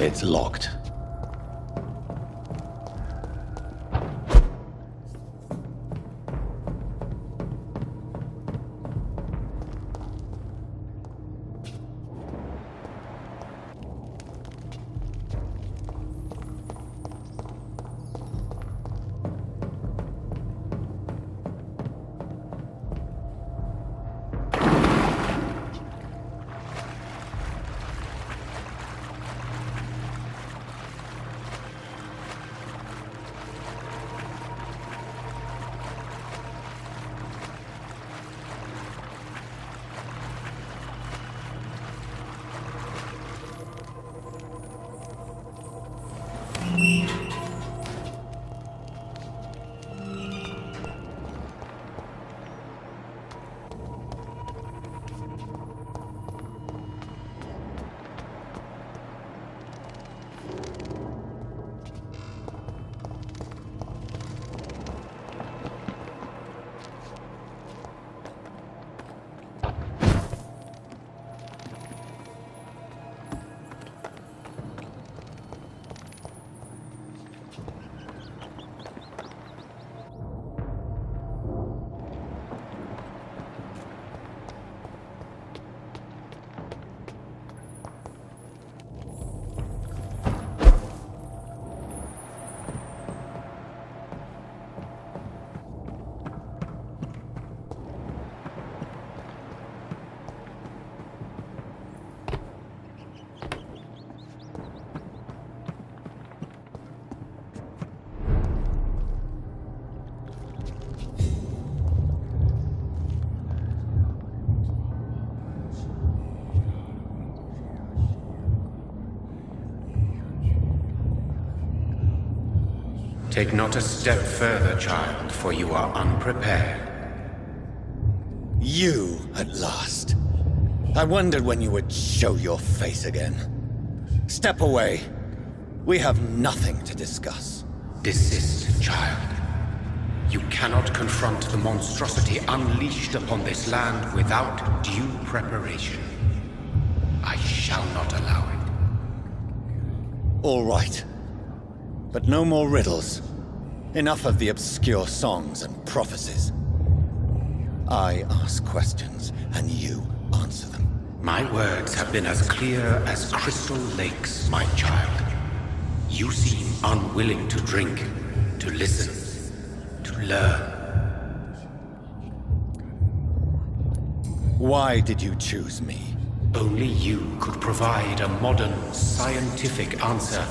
It's locked. Take not a step further, child, for you are unprepared. You, at last. I wondered when you would show your face again. Step away. We have nothing to discuss. Desist, child. You cannot confront the monstrosity unleashed upon this land without due preparation. I shall not allow it. All right. But no more riddles. Enough of the obscure songs and prophecies. I ask questions, and you answer them. My words have been as clear as crystal lakes, my child. You seem unwilling to drink, to listen, to learn. Why did you choose me? Only you could provide a modern, scientific answer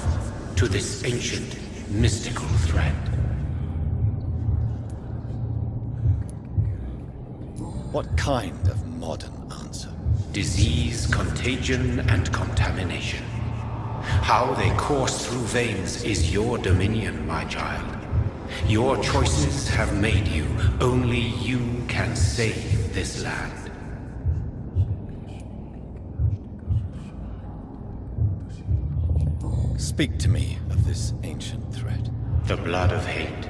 to this ancient, mystical threat. What kind of modern answer? Disease, contagion, and contamination. How they course through veins is your dominion, my child. Your choices have made you. Only you can save this land. Speak to me of this ancient threat. The blood of hate.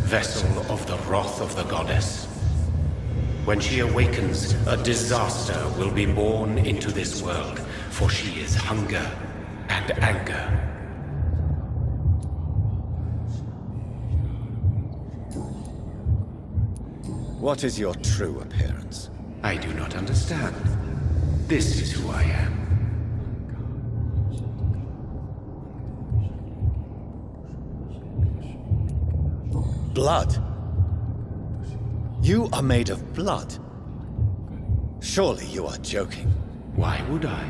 Vessel of the wrath of the goddess. When she awakens, a disaster will be born into this world, for she is hunger and anger. What is your true appearance? I do not understand. This is who I am. Blood? You are made of blood. Surely you are joking. Why would I?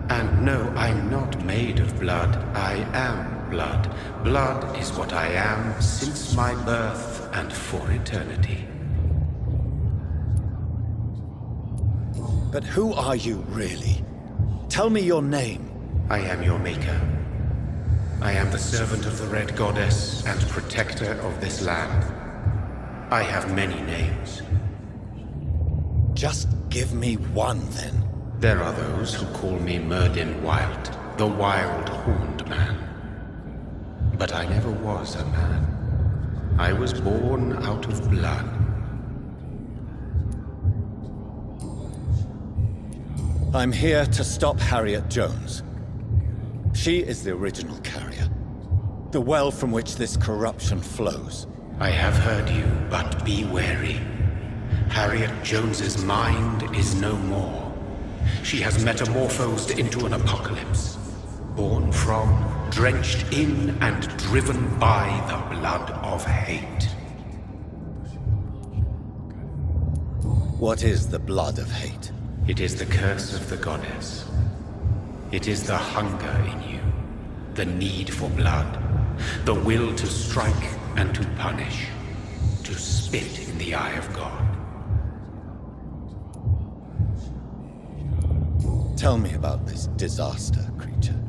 And no, I'm not made of blood. I am blood. Blood is what I am since my birth and for eternity. But who are you really? Tell me your name. I am your maker. I am the servant of the Red Goddess and protector of this land. I have many names. Just give me one, then. There are those who call me Merdin Wild, the Wild Horned Man. But I never was a man. I was born out of blood. I'm here to stop Harriet Jones. She is the original carrier. The well from which this corruption flows. I have heard you, but be wary. Harriet Jones's mind is no more. She has metamorphosed into an apocalypse. Born from, drenched in, and driven by the blood of hate. What is the blood of hate? It is the curse of the goddess. It is the hunger in you, the need for blood, the will to strike and to punish, to spit in the eye of God. Tell me about this disaster, creature.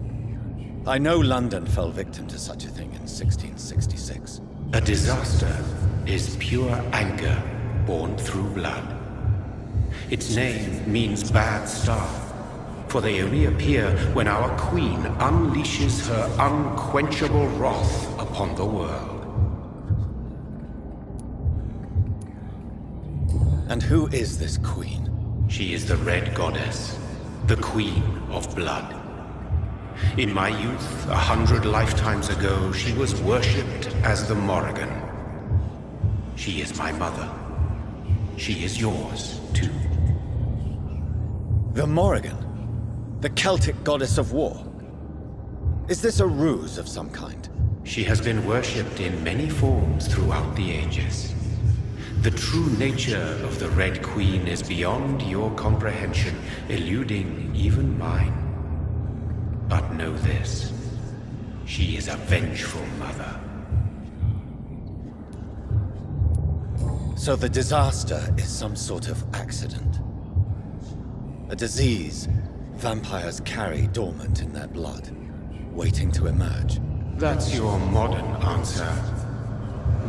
I know London fell victim to such a thing in 1666. A disaster is pure anger born through blood. Its name means bad star, for they only appear when our queen unleashes her unquenchable wrath upon the world. And who is this queen? She is the Red Goddess, the Queen of Blood. In my youth, 100 lifetimes ago, she was worshipped as the Morrigan. She is my mother. She is yours, too. The Morrigan? The Celtic goddess of war? Is this a ruse of some kind? She has been worshipped in many forms throughout the ages. The true nature of the Red Queen is beyond your comprehension, eluding even mine. But know this, she is a vengeful mother. So the disaster is some sort of accident. A disease vampires carry dormant in their blood, waiting to emerge. That's your modern answer.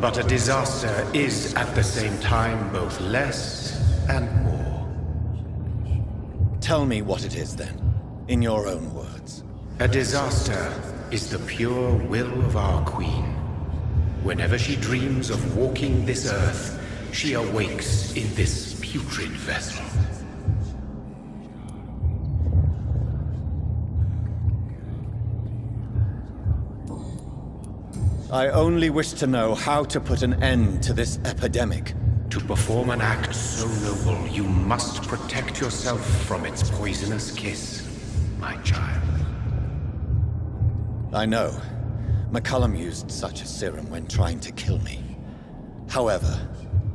But a disaster is at the same time both less and more. Tell me what it is then, in your own words. A disaster is the pure will of our queen. Whenever she dreams of walking this earth, she awakes in this putrid vessel. I only wish to know how to put an end to this epidemic. To perform an act so noble, you must protect yourself from its poisonous kiss, my child. I know. McCullum used such a serum when trying to kill me. However,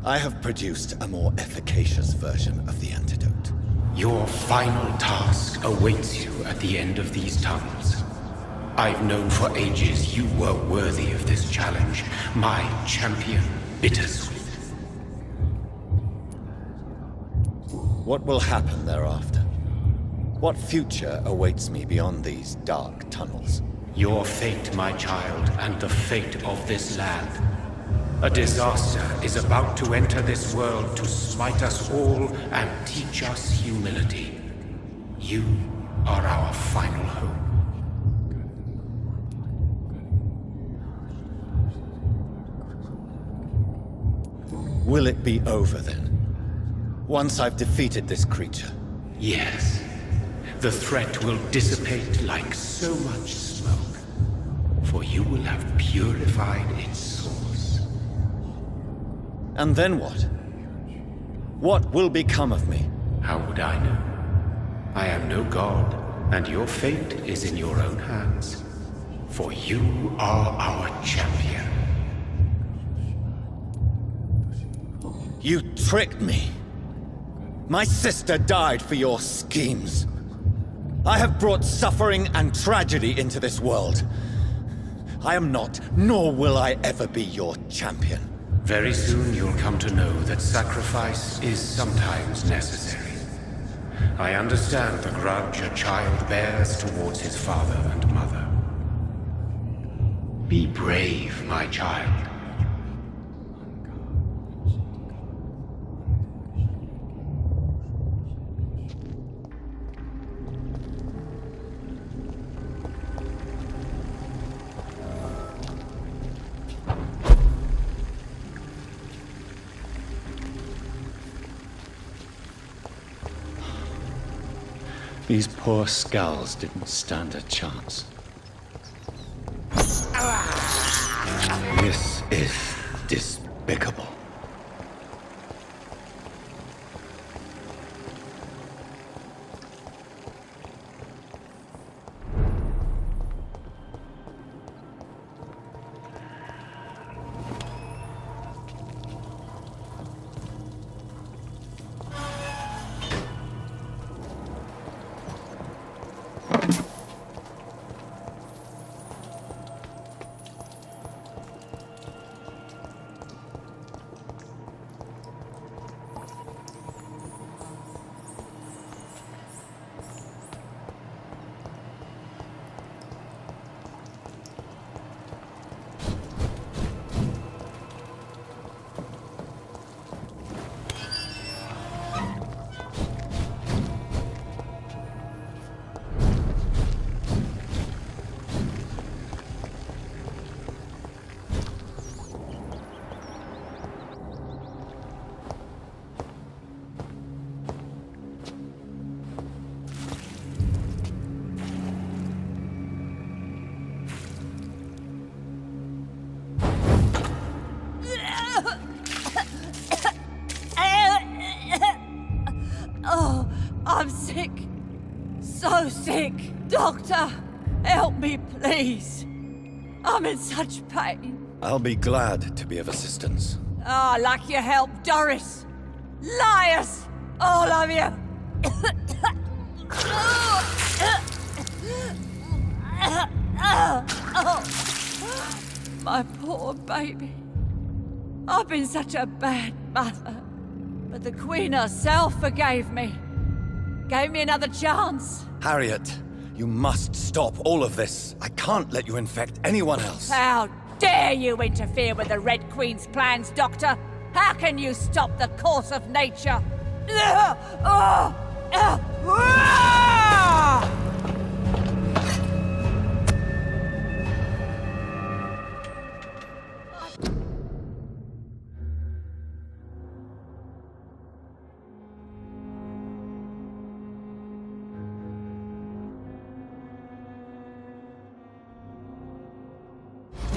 I have produced a more efficacious version of the antidote. Your final task awaits you at the end of these tunnels. I've known for ages you were worthy of this challenge, my champion, Bittersweet. What will happen thereafter? What future awaits me beyond these dark tunnels? Your fate, my child, and the fate of this land. A disaster is about to enter this world to smite us all and teach us humility. You are our final hope. Will it be over then? Once I've defeated this creature? Yes. The threat will dissipate like so much smoke, for you will have purified its source. And then what? What will become of me? How would I know? I am no god, and your fate is in your own hands. For you are our champion. You tricked me! My sister died for your schemes. I have brought suffering and tragedy into this world. I am not, nor will I ever be your champion. Very soon you'll come to know that sacrifice is sometimes necessary. I understand the grudge a child bears towards his father and mother. Be brave, my child. These poor skulls didn't stand a chance. is despicable. Oh, I'm sick. So sick. Doctor, help me, please. I'm in such pain. I'll be glad to be of assistance. Ah, like your help, Doris. Liars! All of you! My poor baby. I've been such a bad mother. But the Queen herself forgave me. Gave me another chance. Harriet, you must stop all of this. I can't let you infect anyone else. How dare you interfere with the Red Queen's plans, Doctor? How can you stop the course of nature?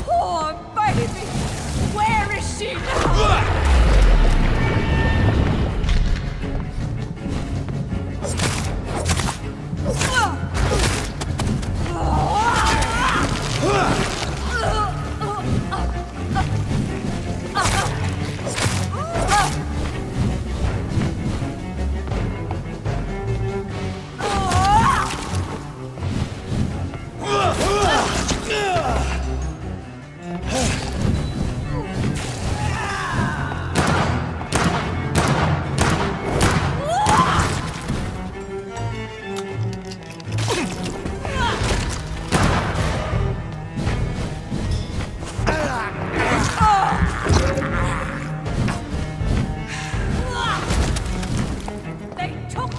Poor baby! Where is she now? They took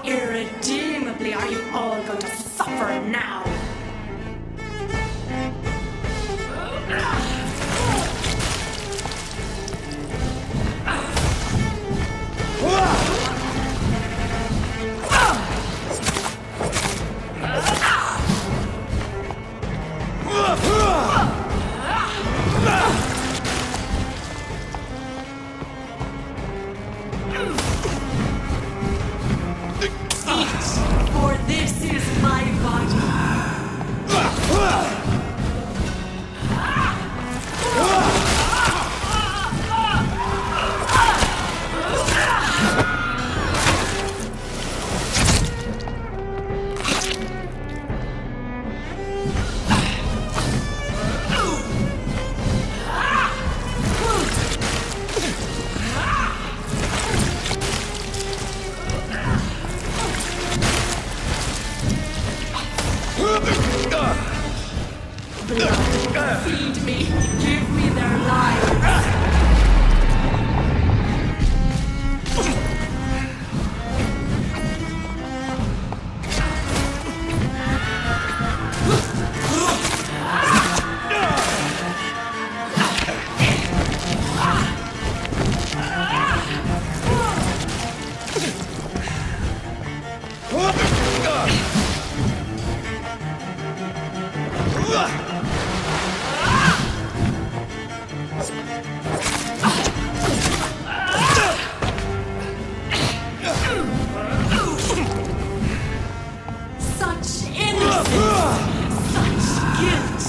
irredeemably are you all going to suffer now? Eat, for this is my body. Feed me, give me their lives. Such innocence, such guilt.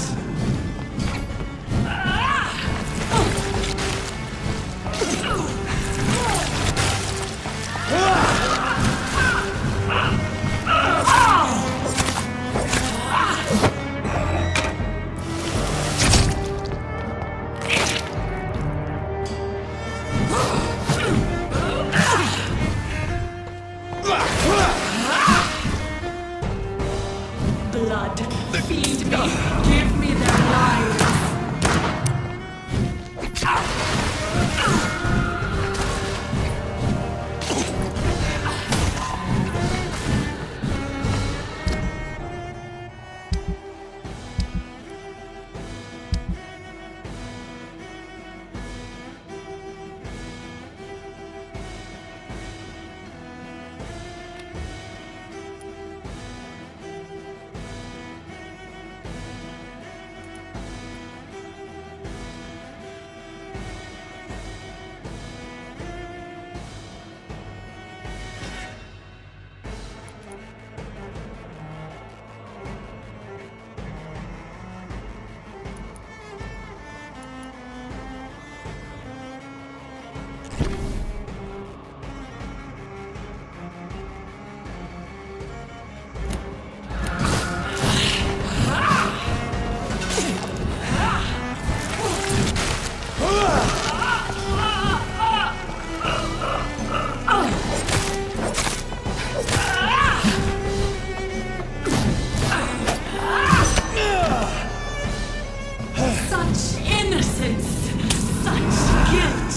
Blood, feed me, give me their lives. Such innocence, such guilt.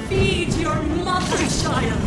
Feed your mother, child!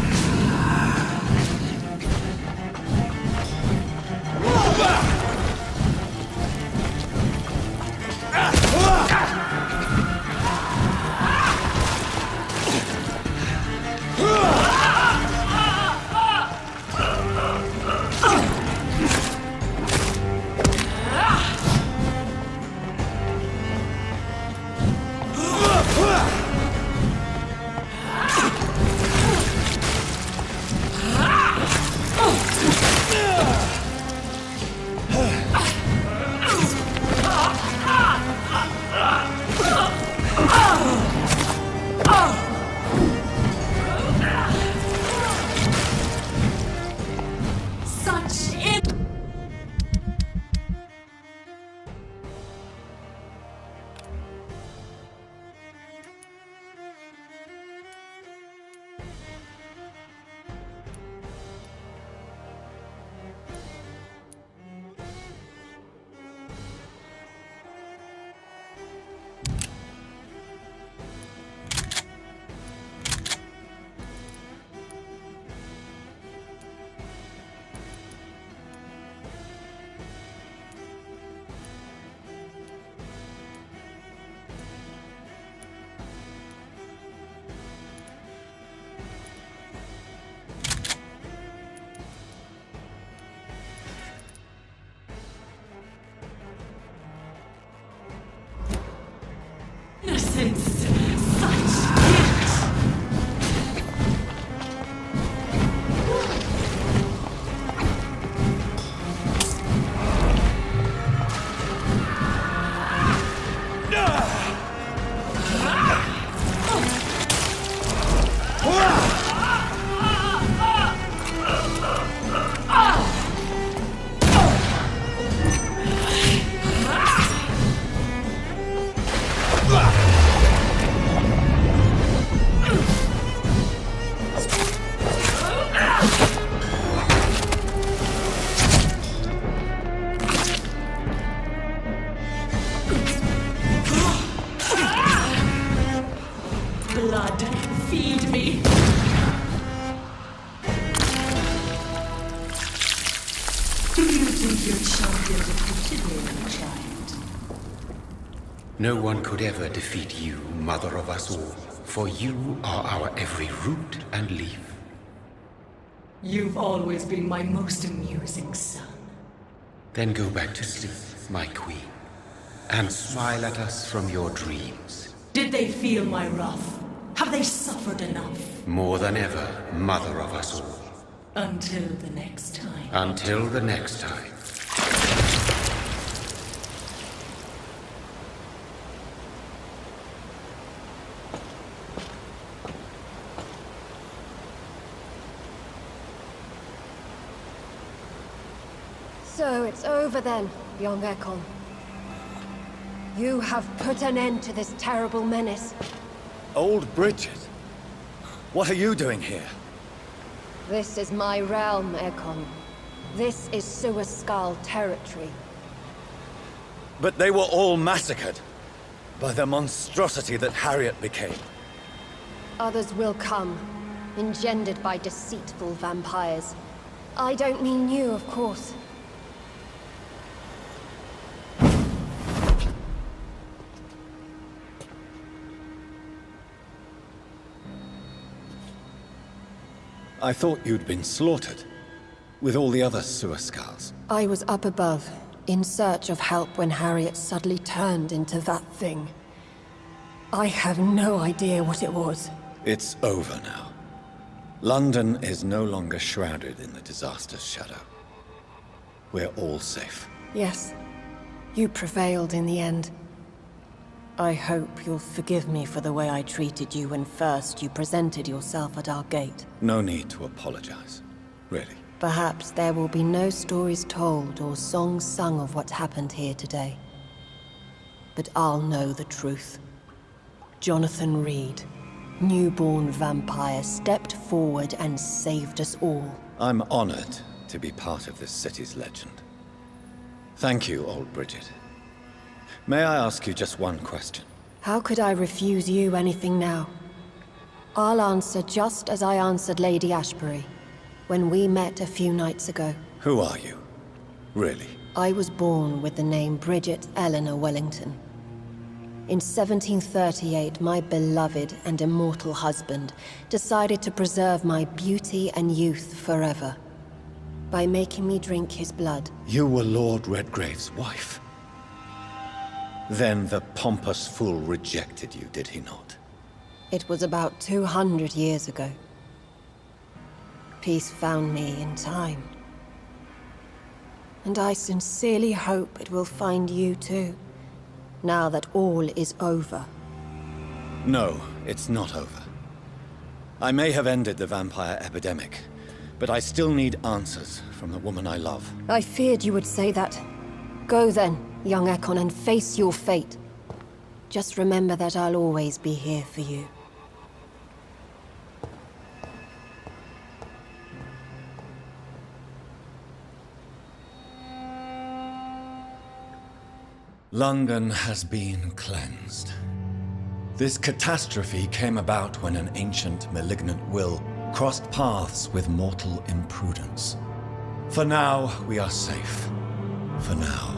Innocence! Such guilt! Blood, feed me! Do you think your champion defeated me, child? No one could ever defeat you, mother of us all, for you are our every root and leaf. You've always been my most amusing son. Then go back to sleep, my queen, and smile at us from your dreams. Did they feel my wrath? Have they suffered enough? More than ever, mother of us all. Until the next time. Until the next time. So it's over then, young Ekon. You have put an end to this terrible menace. Old Bridget? What are you doing here? This is my realm, Ekon. This is Suaskal territory. But they were all massacred by the monstrosity that Harriet became. Others will come, engendered by deceitful vampires. I don't mean you, of course. I thought you'd been slaughtered, with all the other Suaskals. I was up above, in search of help when Harriet suddenly turned into that thing. I have no idea what it was. It's over now. London is no longer shrouded in the disaster's shadow. We're all safe. Yes, you prevailed in the end. I hope you'll forgive me for the way I treated you when first you presented yourself at our gate. No need to apologize, really. Perhaps there will be no stories told or songs sung of what happened here today. But I'll know the truth. Jonathan Reed, newborn vampire, stepped forward and saved us all. I'm honored to be part of this city's legend. Thank you, old Bridget. May I ask you just one question? How could I refuse you anything now? I'll answer just as I answered Lady Ashbury when we met a few nights ago. Who are you? Really? I was born with the name Bridget Eleanor Wellington. In 1738, my beloved and immortal husband decided to preserve my beauty and youth forever by making me drink his blood. You were Lord Redgrave's wife. Then the pompous fool rejected you, did he not? It was about 200 years ago. Peace found me in time. And I sincerely hope it will find you too, now that all is over. No, it's not over. I may have ended the vampire epidemic, but I still need answers from the woman I love. I feared you would say that. Go then, young Ekon, and face your fate. Just remember that I'll always be here for you. London has been cleansed. This catastrophe came about when an ancient, malignant will crossed paths with mortal imprudence. For now, we are safe. For now.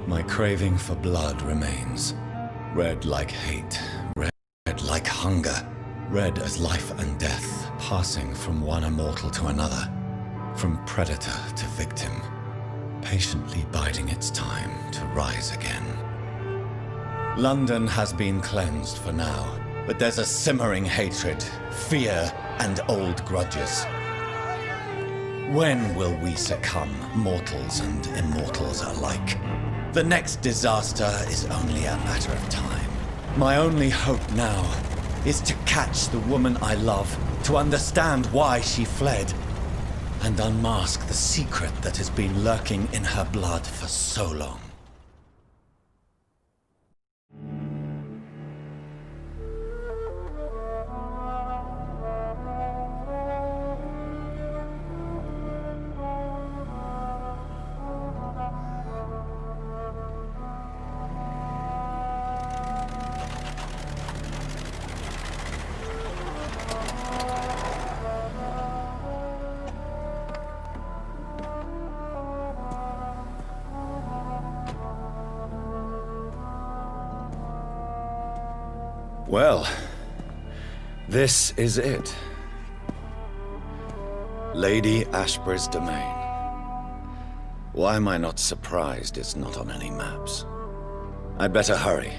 My craving for blood remains. Red like hate, red like hunger, red as life and death, passing from one immortal to another, from predator to victim, patiently biding its time to rise again. London has been cleansed for now, but there's a simmering hatred, fear, and old grudges. When will we succumb, mortals and immortals alike? The next disaster is only a matter of time. My only hope now is to catch the woman I love, to understand why she fled, and unmask the secret that has been lurking in her blood for so long. Well, this is it. Lady Ashbury's domain. Why am I not surprised it's not on any maps? I'd better hurry.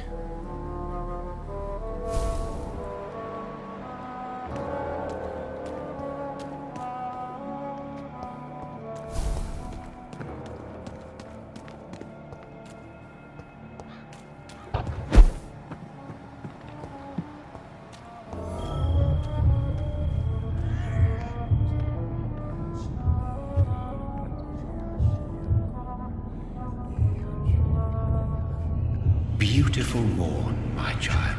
Beautiful morn, my child.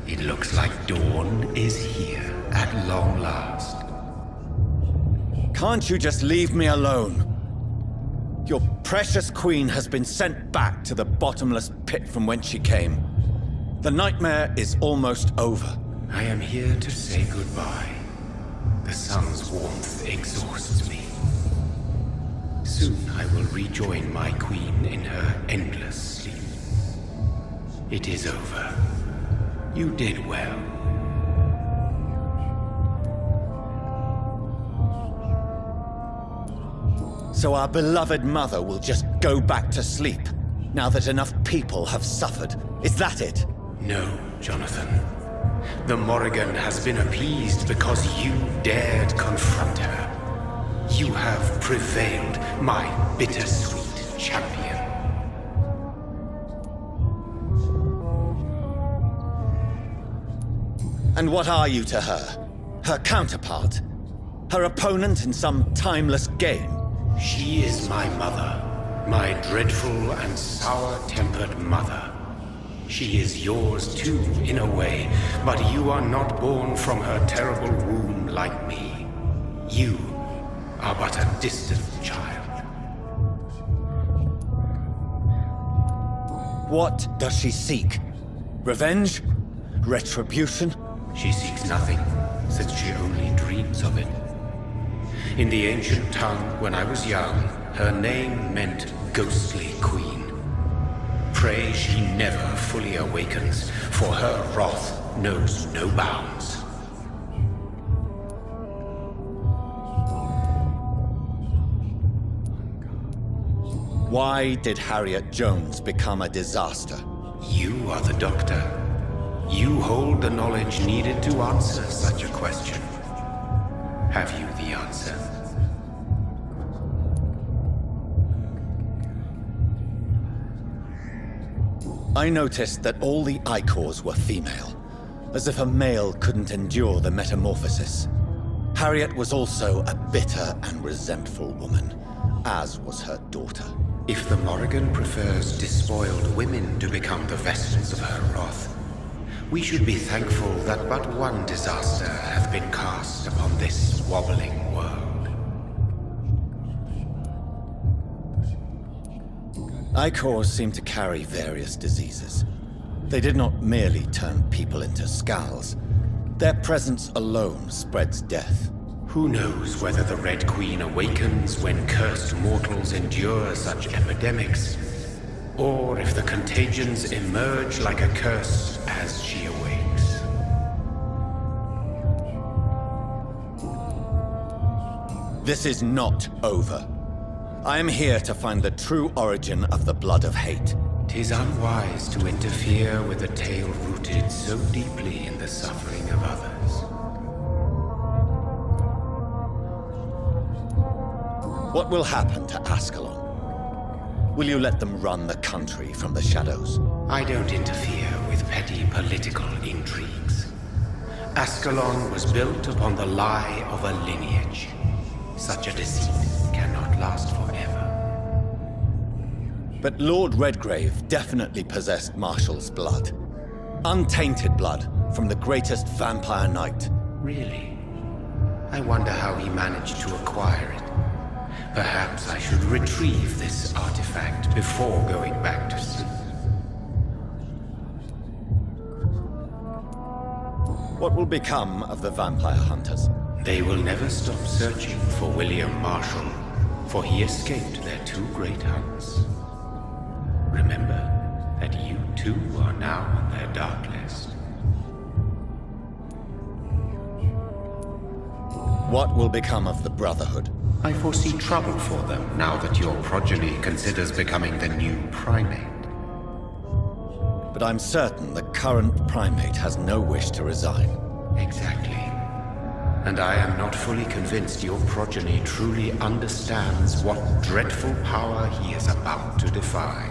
It looks like dawn is here at long last. Can't you just leave me alone? Your precious queen has been sent back to the bottomless pit from whence she came. The nightmare is almost over. I am here to say goodbye. The sun's warmth exhausts me. Soon I will rejoin my queen in her endless sleep. It is over. You did well. So our beloved mother will just go back to sleep, now that enough people have suffered. Is that it? No, Jonathan. The Morrigan has been appeased because you dared confront her. You have prevailed, my bittersweet champion. And what are you to her? Her counterpart? Her opponent in some timeless game? She is my mother, my dreadful and sour-tempered mother. She is yours too, in a way, but you are not born from her terrible womb like me. You are but a distant child. What does she seek? Revenge? Retribution? She seeks nothing, since she only dreams of it. In the ancient tongue, when I was young, her name meant Ghostly Queen. Pray she never fully awakens, for her wrath knows no bounds. Why did Harriet Jones become a disaster? You are the doctor. You hold the knowledge needed to answer such a question. Have you the answer? I noticed that all the Icors were female, as if a male couldn't endure the metamorphosis. Harriet was also a bitter and resentful woman, as was her daughter. If the Morrigan prefers despoiled women to become the vessels of her wrath, we should be thankful that but one disaster hath been cast upon this wobbling world. Icors seem to carry various diseases. They did not merely turn people into skulls. Their presence alone spreads death. Who knows whether the Red Queen awakens when cursed mortals endure such epidemics, or if the contagions emerge like a curse as she awakes. This is not over. I am here to find the true origin of the blood of hate. 'Tis unwise to interfere with a tale rooted so deeply in the suffering of others. What will happen to Ascalon? Will you let them run the country from the shadows? I don't interfere with petty political intrigues. Ascalon was built upon the lie of a lineage. Such a deceit cannot last forever. But Lord Redgrave definitely possessed Marshall's blood. Untainted blood from the greatest vampire knight. Really? I wonder how he managed to acquire it. Perhaps I should retrieve this artifact before going back to sleep. What will become of the vampire hunters? They will never stop searching for William Marshall, for he escaped their two great hunts. Remember that you too are now on their dark list. What will become of the Brotherhood? I foresee trouble for them now that your progeny considers becoming the new primate. But I'm certain the current primate has no wish to resign. Exactly. And I am not fully convinced your progeny truly understands what dreadful power he is about to defy.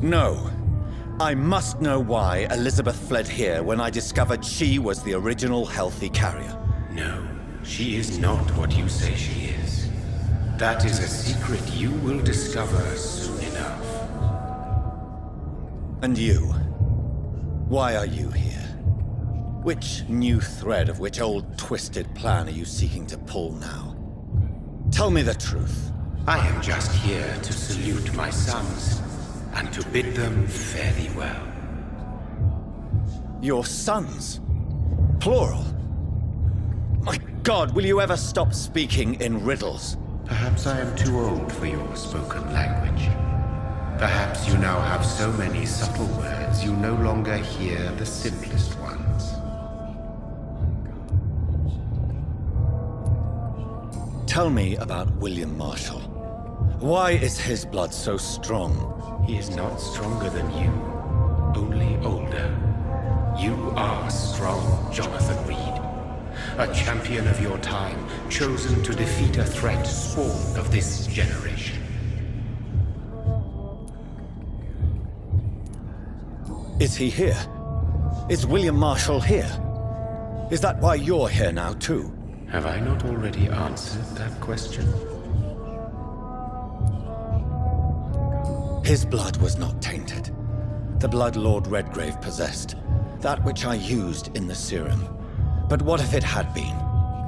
No. I must know why Elizabeth fled here when I discovered she was the original healthy carrier. No, she is not what you say she is. That is a secret you will discover soon enough. And you? Why are you here? Which new thread of which old twisted plan are you seeking to pull now? Tell me the truth. I am just here to salute my sons, and to bid them fare thee well. Your sons? Plural? My God, will you ever stop speaking in riddles? Perhaps I am too old for your spoken language. Perhaps you now have so many subtle words you no longer hear the simplest ones. Tell me about William Marshall. Why is his blood so strong? He is not stronger than you, only older. You are strong, Jonathan Reed. A champion of your time, chosen to defeat a threat spawned of this generation. Is he here? Is William Marshall here? Is that why you're here now, too? Have I not already answered that question? His blood was not tainted. The blood Lord Redgrave possessed. That which I used in the serum. But what if it had been?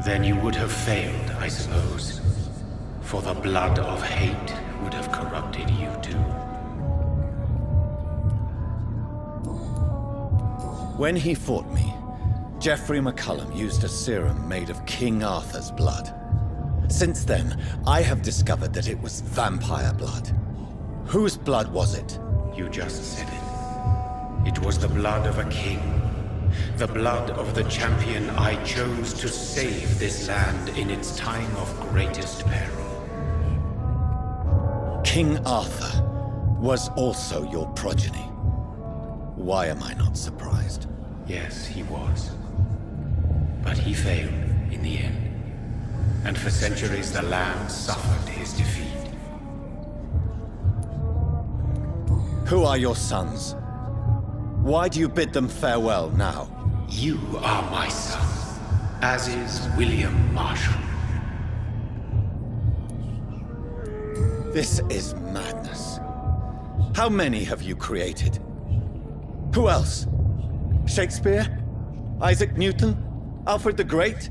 Then you would have failed, I suppose. For the blood of hate would have corrupted you too. When he fought me, Geoffrey McCullum used a serum made of King Arthur's blood. Since then, I have discovered that it was vampire blood. Whose blood was it? You just said it. It was the blood of a king. The blood of the champion I chose to save this land in its time of greatest peril. King Arthur was also your progeny. Why am I not surprised? Yes, he was. But he failed in the end. And for centuries the land suffered his defeat. Who are your sons? Why do you bid them farewell now? You are my son, as is William Marshall. This is madness. How many have you created? Who else? Shakespeare? Isaac Newton? Alfred the Great?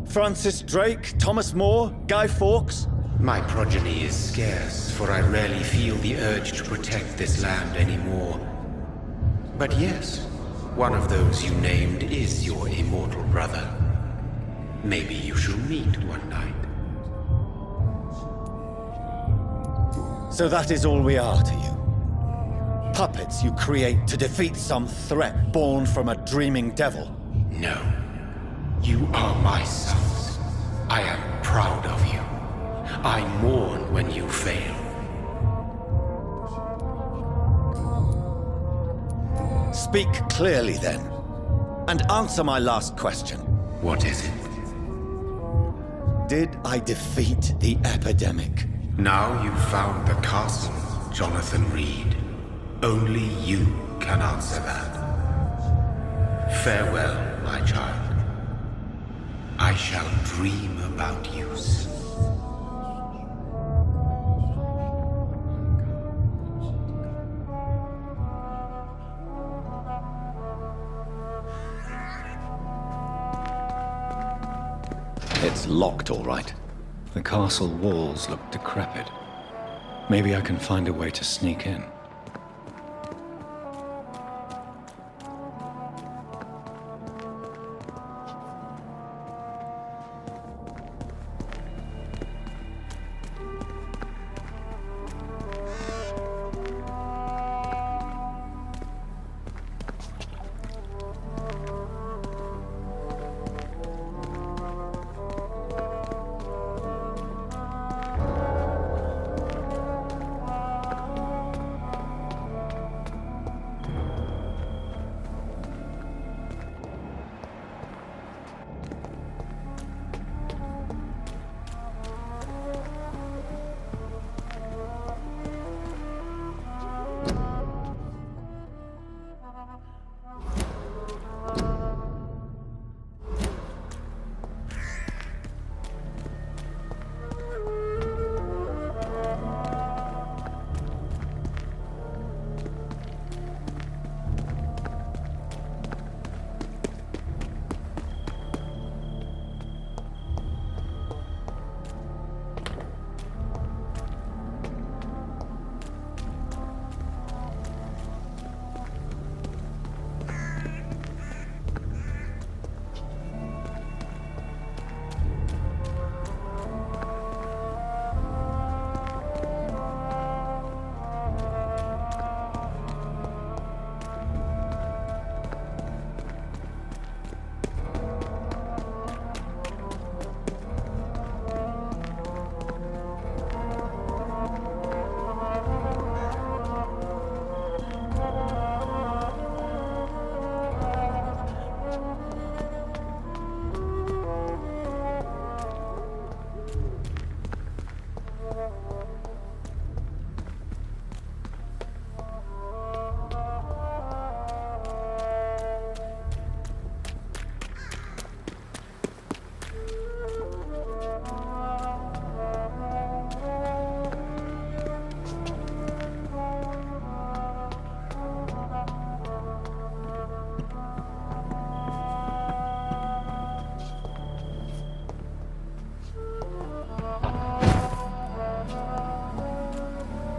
Francis Drake? Thomas More? Guy Fawkes? My progeny is scarce, for I rarely feel the urge to protect this land anymore. But yes, one of those you named is your immortal brother. Maybe you shall meet one night. So that is all we are to you? Puppets you create to defeat some threat born from a dreaming devil? No. You are my sons. I am proud of you. I mourn when you fail. Speak clearly then, and answer my last question. What is it? Did I defeat the epidemic? Now you've found the castle, Jonathan Reed. Only you can answer that. Farewell, my child. I shall dream about you soon. It's locked, all right. The castle walls look decrepit. Maybe I can find a way to sneak in.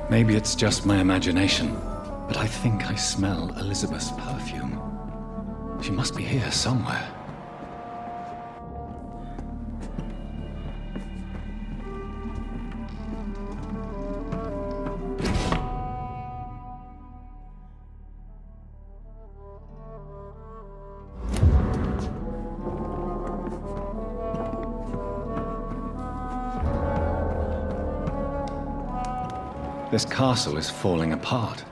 Maybe it's just my imagination, but I think I smell Elizabeth's perfume. She must be here somewhere. This castle is falling apart.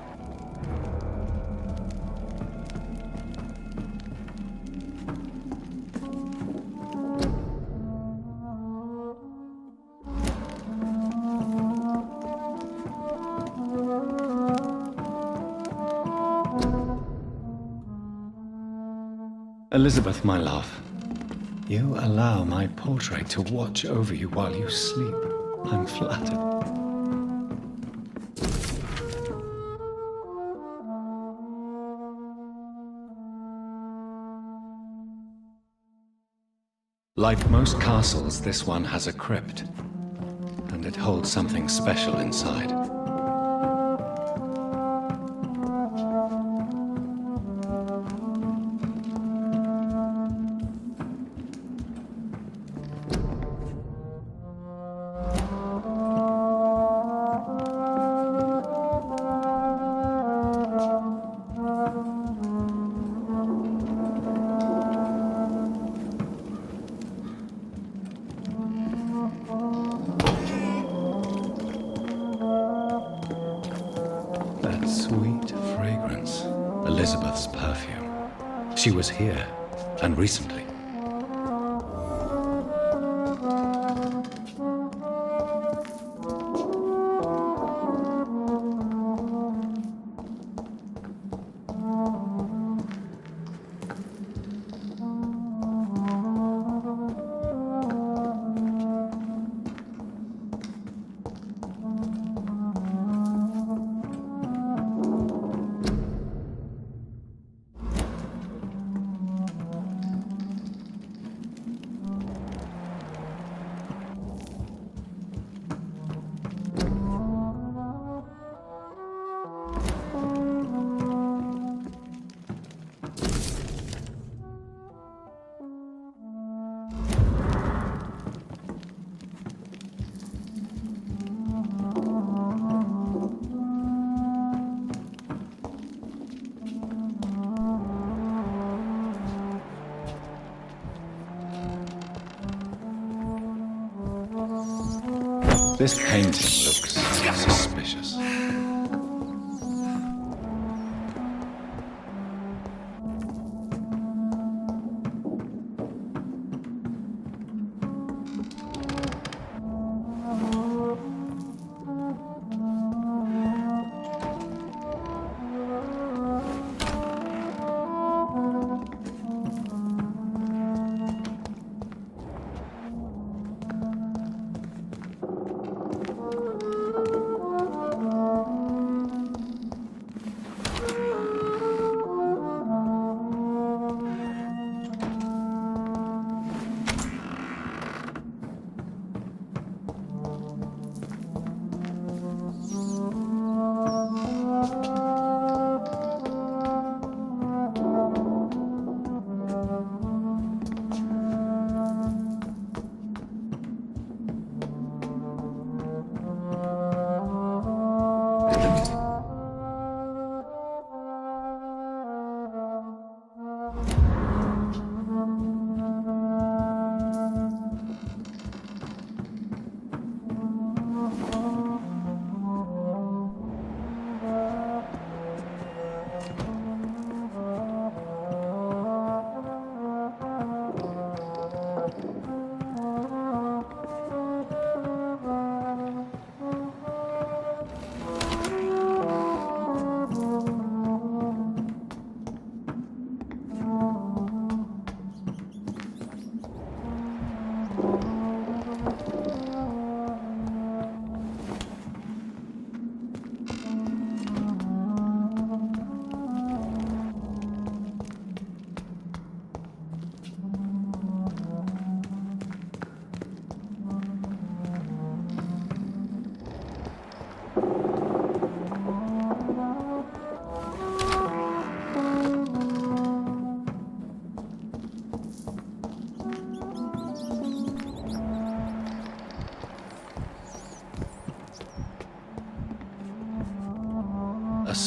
Elizabeth, my love, you allow my portrait to watch over you while you sleep. I'm flattered. Like most castles, this one has a crypt, and it holds something special inside. That sweet fragrance. Elizabeth's perfume. She was here, and recently. This painting looks suspicious.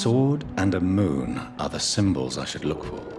sword and a moon are the symbols I should look for.